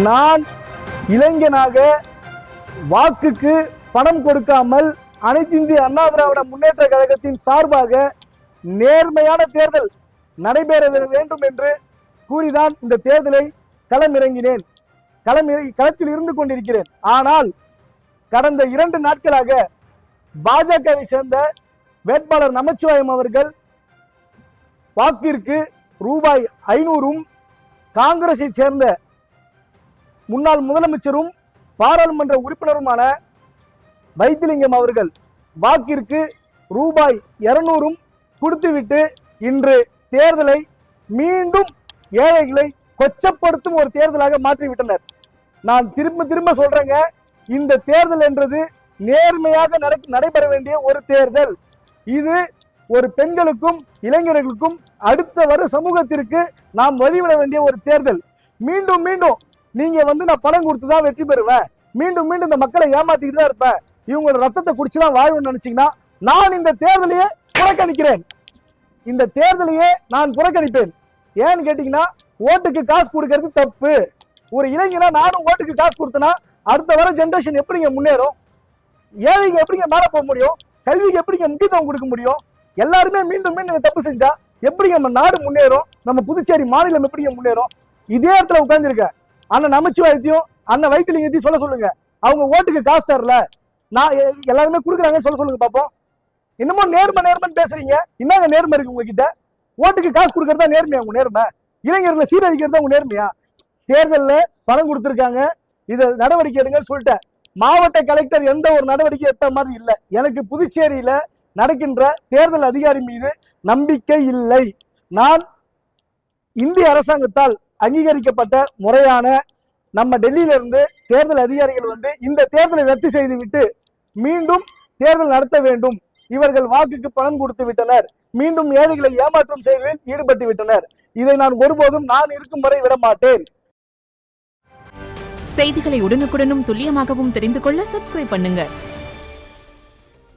நான் இளைஞனாக வாக்குக்கு பணம் கொடுக்காமல் அனைத்து இந்திய அண்ணா திராவிட முன்னேற்ற கழகத்தின் சார்பாக நேர்மையான தேர்தல் நடைபெற வேண்டும் என்று கூறிதான் இந்த தேர்தலை களமிறங்கினேன். களத்தில் இருந்து கொண்டிருக்கிறேன். ஆனால் கடந்த 2 நாட்களாக பாஜகவை சேர்ந்த வேட்பாளர் நமச்சிவாயம் அவர்கள் வாக்கிற்கு ரூபாய் 500 காங்கிரஸை சேர்ந்த முன்னாள் முதலமைச்சரும் பாராளுமன்ற உறுப்பினருமான வைத்திலிங்கம் அவர்கள் வாக்கிற்கு ரூபாய் 200 கொடுத்துவிட்டு இன்று தேர்தலை மீண்டும் ஏழைகளை கொச்சப்படுத்தும் ஒரு தேர்தலாக மாற்றிவிட்டனர். நான் திரும்ப சொல்றேங்க, இந்த தேர்தல் என்றது நேர்மையாக நடைபெற வேண்டிய ஒரு தேர்தல். இது ஒரு பெண்களுக்கும் இளைஞர்களுக்கும் அடுத்த வரும் சமூகத்திற்கு நாம் வழிவிட வேண்டிய ஒரு தேர்தல். மீண்டும் நீங்க நான் பணம் கொடுத்து தான் வெற்றி பெறுவேன், மீண்டும் இந்த மக்களை ஏமாத்திக்கிட்டு தான் இருப்பேன், இவங்களோட ரத்தத்தை குடிச்சுதான் வாழ்வேன்னு நினைச்சீங்கன்னா நான் இந்த தேர்தலையே புறக்கணிக்கிறேன். இந்த தேர்தலையே நான் புறக்கணிப்பேன். ஏன்னு கேட்டீங்கன்னா, ஓட்டுக்கு காசு கொடுக்கறது தப்பு. ஒரு இளைஞனா நானும் ஓட்டுக்கு காசு கொடுத்தனா அடுத்த வர ஜெனரேஷன் எப்படிங்க முன்னேறும்? ஏழைங்க எப்படிங்க மேல போக முடியும்? கல்விக்கு எப்படிங்க முக்கியத்துவம் கொடுக்க முடியும்? எல்லாருமே மீண்டும் இந்த தப்பு செஞ்சா எப்படிங்க நம்ம நாடு முன்னேறும்? நம்ம புதுச்சேரி மாநிலம் எப்படிங்க முன்னேறும்? இதே இடத்துல உட்கார்ந்துருக்க அண்ணன் நமச்சிவாயத்தையும் அண்ணன் வைத்திலிங்கத்தையும் சொல்லுங்க, அவங்க ஓட்டுக்கு காசு தரல, நான் எல்லாருமே கொடுக்குறாங்கன்னு சொல்லுங்க பாப்போம். இன்னமும் நேர்மைன்னு பேசுறீங்க. என்னங்க நேர்மை இருக்கு உங்ககிட்ட? ஓட்டுக்கு காசு கொடுக்கறதா நேர்மையா உங்க நேர்மை? இளைஞர்களை சீரழிக்கிறதா உங்க நேர்மையா? தேர்தலில் பணம் கொடுத்துருக்காங்க, இதை நடவடிக்கை எடுங்கன்னு சொல்லிட்டேன். மாவட்ட கலெக்டர் எந்த ஒரு நடவடிக்கை எடுத்த மாதிரி இல்லை. எனக்கு புதுச்சேரியில நடக்கின்ற தேர்தல் அதிகாரி மீது நம்பிக்கை இல்லை. நான் இந்திய அரசாங்கத்தால் அங்கீகரிக்கப்பட்ட முறையான நம்ம டெல்லியில இருந்து தேர்தல் அதிகாரிகள் இந்த தேர்தலை ரத்து செய்து விட்டு மீண்டும் தேர்தல் நடத்த வேண்டும். இவர்கள் வாக்குக்கு பணம் கொடுத்து விட்டனர், மீண்டும் ஏழைகளை ஏமாற்றும் செயலில் ஈடுபட்டு விட்டனர். இதை நான் ஒருபோதும் நான் இருக்கும் வரை விட மாட்டேன். செய்திகளை உடனுக்குடனும் துல்லியமாகவும் தெரிந்து கொள்ள சப்ஸ்கிரைப் பண்ணுங்க.